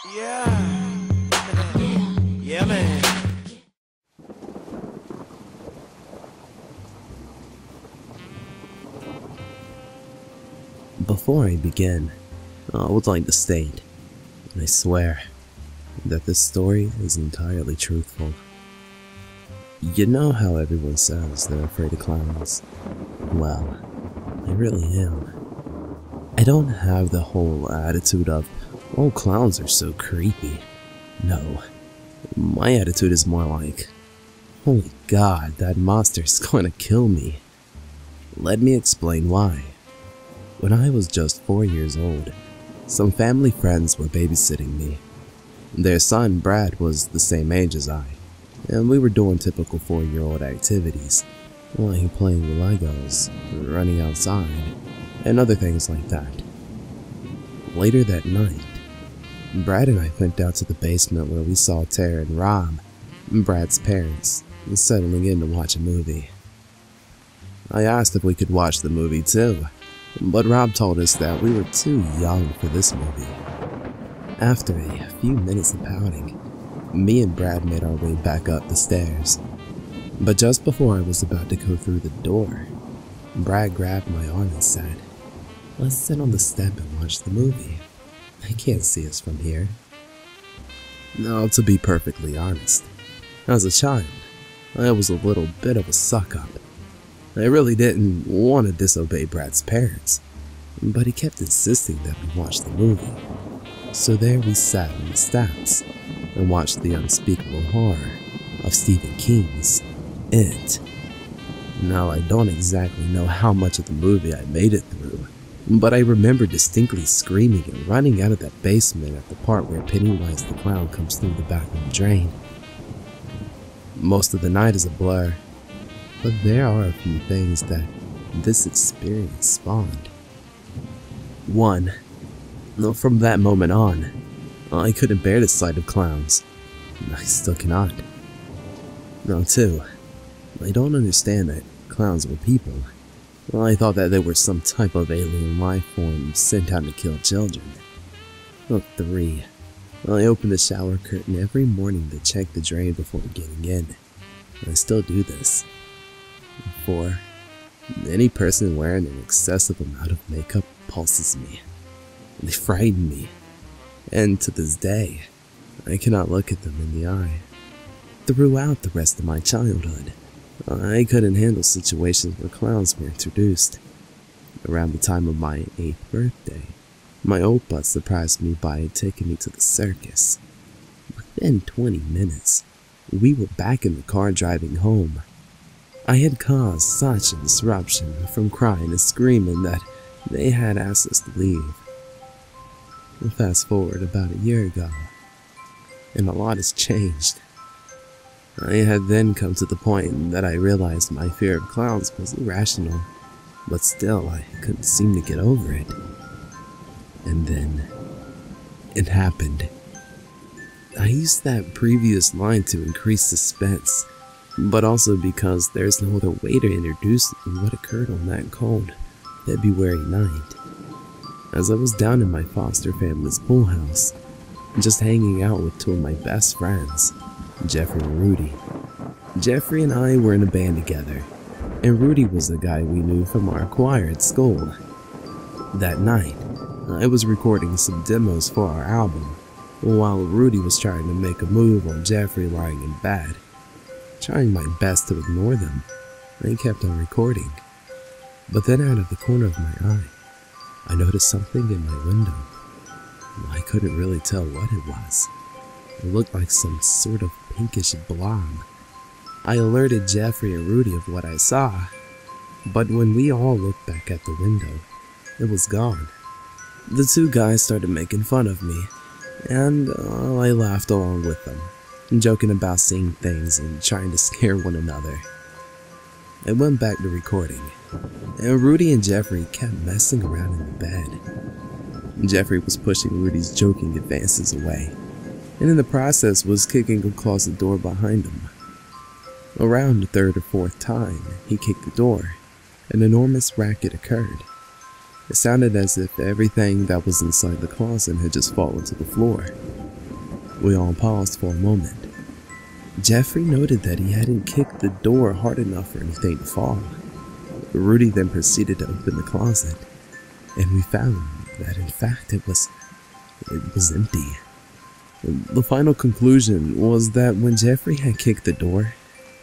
Yeah. Yeah, man. Before I begin, I would like to state, and I swear, that this story is entirely truthful. You know how everyone says they're afraid of clowns? Well, I really am. I don't have the whole attitude of, oh, clowns are so creepy. No, my attitude is more like, holy God, that monster's going to kill me. Let me explain why. When I was just 4 years old, some family friends were babysitting me. Their son, Brad, was the same age as I, and we were doing typical 4-year-old activities, like playing with Legos, running outside, and other things like that. Later that night, Brad and I went down to the basement where we saw Tara and Rob, Brad's parents, settling in to watch a movie. I asked if we could watch the movie too, but Rob told us that we were too young for this movie. After a few minutes of pouting, me and Brad made our way back up the stairs. But just before I was about to go through the door, Brad grabbed my arm and said, "Let's sit on the step and watch the movie. I can't see us from here." Now, to be perfectly honest, as a child, I was a little bit of a suck-up. I really didn't want to disobey Brad's parents, but he kept insisting that we watch the movie. So there we sat on the steps and watched the unspeakable horror of Stephen King's It. Now, I don't exactly know how much of the movie I made it through, but I remember distinctly screaming and running out of that basement at the part where Pennywise the clown comes through the bathroom drain. Most of the night is a blur, but there are a few things that this experience spawned. One, from that moment on, I couldn't bear the sight of clowns. I still cannot. Now, two, I don't understand that clowns were people. I thought that they were some type of alien life form sent out to kill children. Three, I open the shower curtain every morning to check the drain before getting in. I still do this. 4. Any person wearing an excessive amount of makeup pulses me. They frighten me. And to this day, I cannot look at them in the eye. Throughout the rest of my childhood, I couldn't handle situations where clowns were introduced. Around the time of my 8th birthday, my oppa surprised me by taking me to the circus. Within 20 minutes, we were back in the car driving home. I had caused such a disruption from crying and screaming that they had asked us to leave. Fast forward about a year ago, and a lot has changed. I had then come to the point that I realized my fear of clowns was irrational, but still I couldn't seem to get over it. And then, it happened. I used that previous line to increase suspense, but also because there's no other way to introduce what occurred on that cold February night. As I was down in my foster family's pool house, just hanging out with two of my best friends, Jeffrey and Rudy. Jeffrey and I were in a band together, and Rudy was a guy we knew from our choir at school. That night, I was recording some demos for our album, while Rudy was trying to make a move on Jeffrey lying in bed. Trying my best to ignore them, I kept on recording. But then out of the corner of my eye, I noticed something in my window. I couldn't really tell what it was. It looked like some sort of pinkish blob. I alerted Jeffrey and Rudy of what I saw, but when we all looked back at the window, it was gone. The two guys started making fun of me, and I laughed along with them, joking about seeing things and trying to scare one another. I went back to recording, and Rudy and Jeffrey kept messing around in the bed. Jeffrey was pushing Rudy's joking advances away, and in the process was kicking across the door behind him. Around the third or fourth time he kicked the door, an enormous racket occurred. It sounded as if everything that was inside the closet had just fallen to the floor. We all paused for a moment. Jeffrey noted that he hadn't kicked the door hard enough for anything to fall. Rudy then proceeded to open the closet, and we found that in fact it was empty. The final conclusion was that when Jeffrey had kicked the door,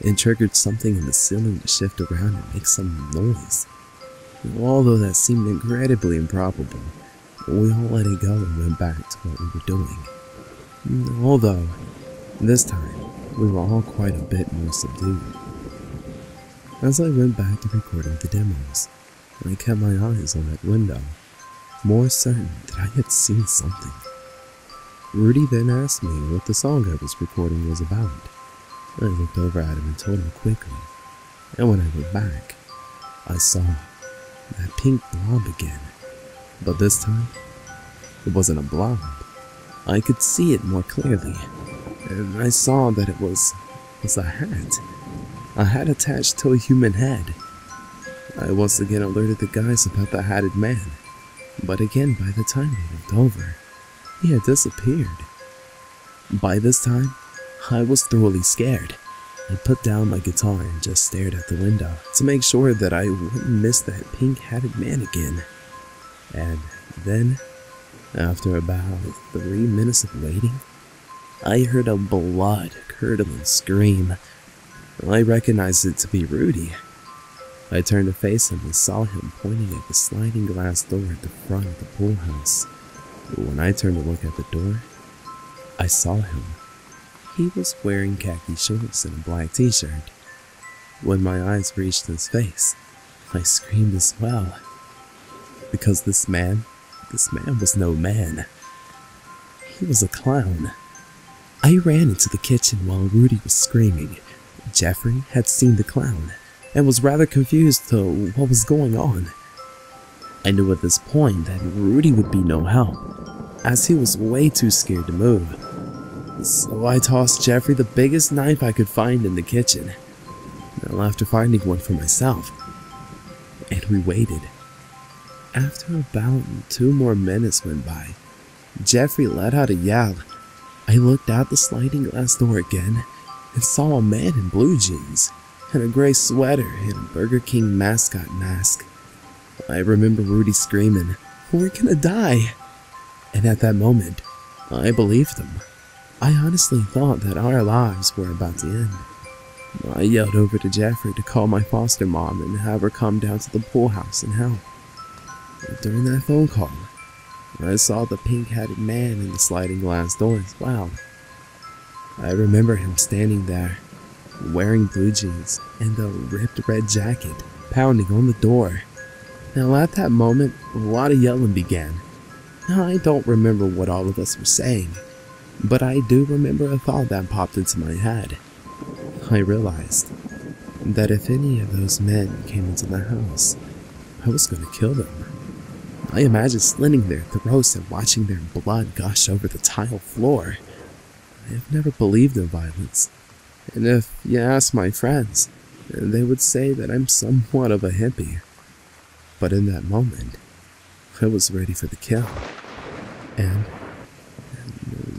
it triggered something in the ceiling to shift around and make some noise. Although that seemed incredibly improbable, we all let it go and went back to what we were doing. Although, this time, we were all quite a bit more subdued. As I went back to recording the demos, I kept my eyes on that window, more certain that I had seen something. Rudy then asked me what the song I was recording was about. I looked over at him and told him quickly, and when I went back, I saw that pink blob again. But this time, it wasn't a blob. I could see it more clearly, and I saw that it was a hat. A hat attached to a human head. I once again alerted the guys about the hatted man, but again by the time they looked over, he had disappeared. By this time, I was thoroughly scared. I put down my guitar and just stared at the window to make sure that I wouldn't miss that pink-hatted man again. And then, after about 3 minutes of waiting, I heard a blood-curdling scream. I recognized it to be Rudy. I turned to face him and saw him pointing at the sliding glass door at the front of the pool house. When I turned to look at the door, I saw him. He was wearing khaki shorts and a black t-shirt. When my eyes reached his face, I screamed as well. Because this man was no man. He was a clown. I ran into the kitchen while Rudy was screaming. Jeffrey had seen the clown and was rather confused to what was going on. I knew at this point that Rudy would be no help, as he was way too scared to move. So I tossed Jeffrey the biggest knife I could find in the kitchen. Well, after finding one for myself, and we waited. After about 2 more minutes went by, Jeffrey let out a yell. I looked out the sliding glass door again and saw a man in blue jeans and a gray sweater and a Burger King mascot mask. I remember Rudy screaming, "We're gonna die!" And at that moment, I believed him. I honestly thought that our lives were about to end. I yelled over to Jeffrey to call my foster mom and have her come down to the pool house and help. During that phone call, I saw the pink-hatted man in the sliding glass door as well. I remember him standing there, wearing blue jeans and a ripped red jacket, pounding on the door. Now at that moment, a lot of yelling began. Now I don't remember what all of us were saying, but I do remember a thought that popped into my head. I realized that if any of those men came into the house, I was going to kill them. I imagined slitting their throats and watching their blood gush over the tile floor. I have never believed in violence, and if you ask my friends, they would say that I'm somewhat of a hippie. But in that moment, I was ready for the kill, and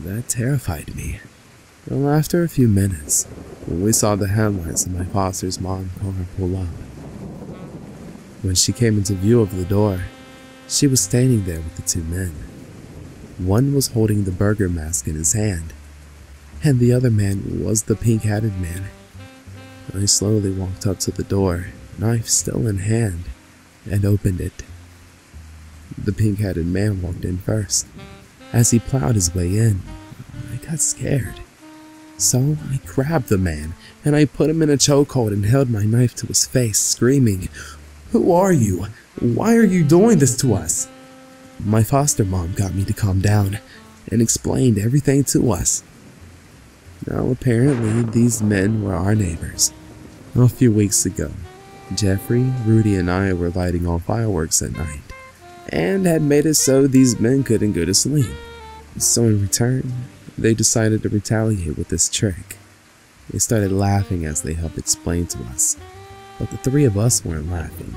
that terrified me. Well, after a few minutes, we saw the headlights of my foster's mom car pull up. When she came into view of the door, she was standing there with the 2 men. One was holding the burger mask in his hand, and the other man was the pink-hatted man. I slowly walked up to the door, knife still in hand, and opened it. The pink-hatted man walked in first. As he plowed his way in, I got scared. So I grabbed the man, and I put him in a chokehold and held my knife to his face, screaming, "Who are you? Why are you doing this to us?" My foster mom got me to calm down and explained everything to us. Now apparently these men were our neighbors. A few weeks ago, Jeffrey, Rudy, and I were lighting off fireworks at night, and had made it so these men couldn't go to sleep. So in return, they decided to retaliate with this trick. They started laughing as they helped explain to us, but the 3 of us weren't laughing.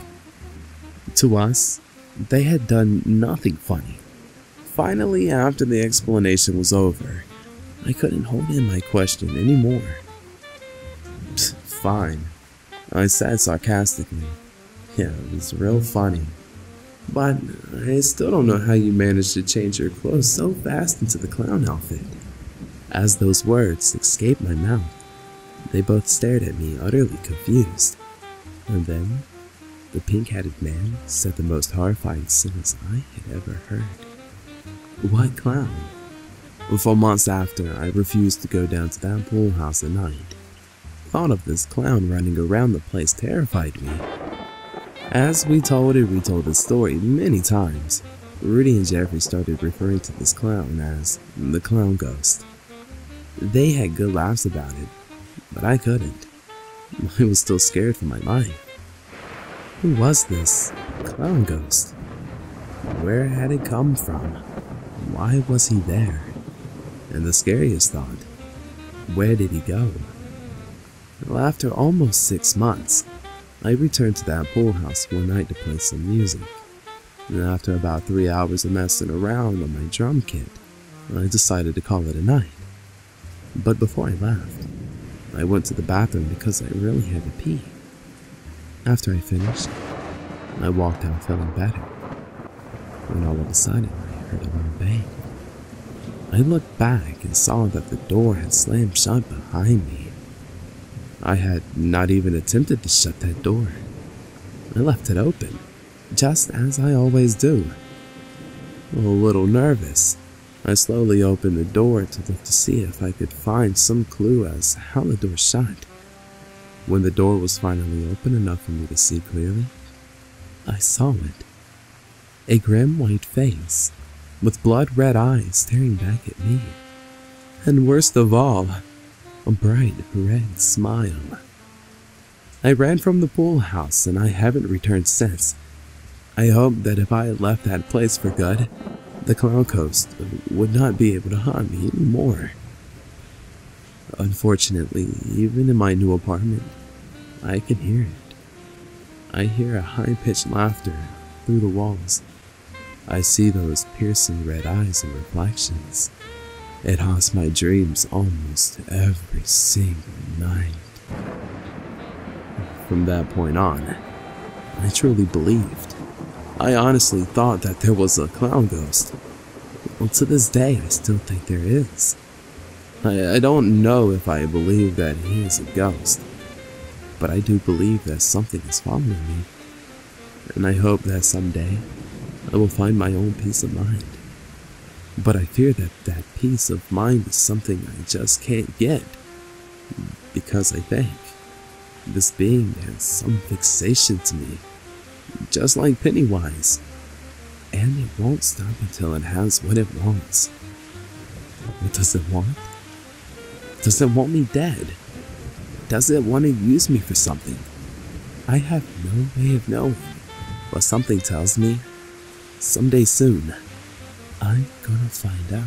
To us, they had done nothing funny. Finally, after the explanation was over, I couldn't hold in my question anymore. Fine, I said sarcastically. Yeah, it was real funny. But I still don't know how you managed to change your clothes so fast into the clown outfit. As those words escaped my mouth, they both stared at me, utterly confused. And then, the pink-headed man said the most horrifying sentence I had ever heard. What clown? For months after, I refused to go down to that pool house at night. Thought of this clown running around the place terrified me. As we told and retold the story many times, Rudy and Jeffrey started referring to this clown as the clown ghost. They had good laughs about it, but I couldn't. I was still scared for my life. Who was this clown ghost? Where had it come from? Why was he there? And the scariest thought, where did he go? Well, after almost 6 months, I returned to that pool house one night to play some music. And after about 3 hours of messing around on my drum kit, I decided to call it a night. But before I left, I went to the bathroom because I really had to pee. After I finished, I walked out feeling better, when all of a sudden I heard a loud bang. I looked back and saw that the door had slammed shut behind me. I had not even attempted to shut that door. I left it open, just as I always do. A little nervous, I slowly opened the door to look to see if I could find some clue as to how the door shut. When the door was finally open enough for me to see clearly, I saw it. A grim white face, with blood-red eyes staring back at me. And worst of all, a bright red smile. I ran from the pool house and I haven't returned since. I hoped that if I had left that place for good, the clown ghost would not be able to haunt me anymore. Unfortunately, even in my new apartment, I can hear it. I hear a high-pitched laughter through the walls. I see those piercing red eyes and reflections. It haunts my dreams almost every single night. From that point on, I truly believed. I honestly thought that there was a clown ghost. Well, to this day, I still think there is. I don't know if I believe that he is a ghost, but I do believe that something is following me, and I hope that someday I will find my own peace of mind. But I fear that that peace of mind is something I just can't get, because I think this being has some fixation to me, just like Pennywise, and it won't stop until it has what it wants. What does it want? Does it want me dead? Does it want to use me for something? I have no way of knowing, but something tells me someday soon I'm gonna find out.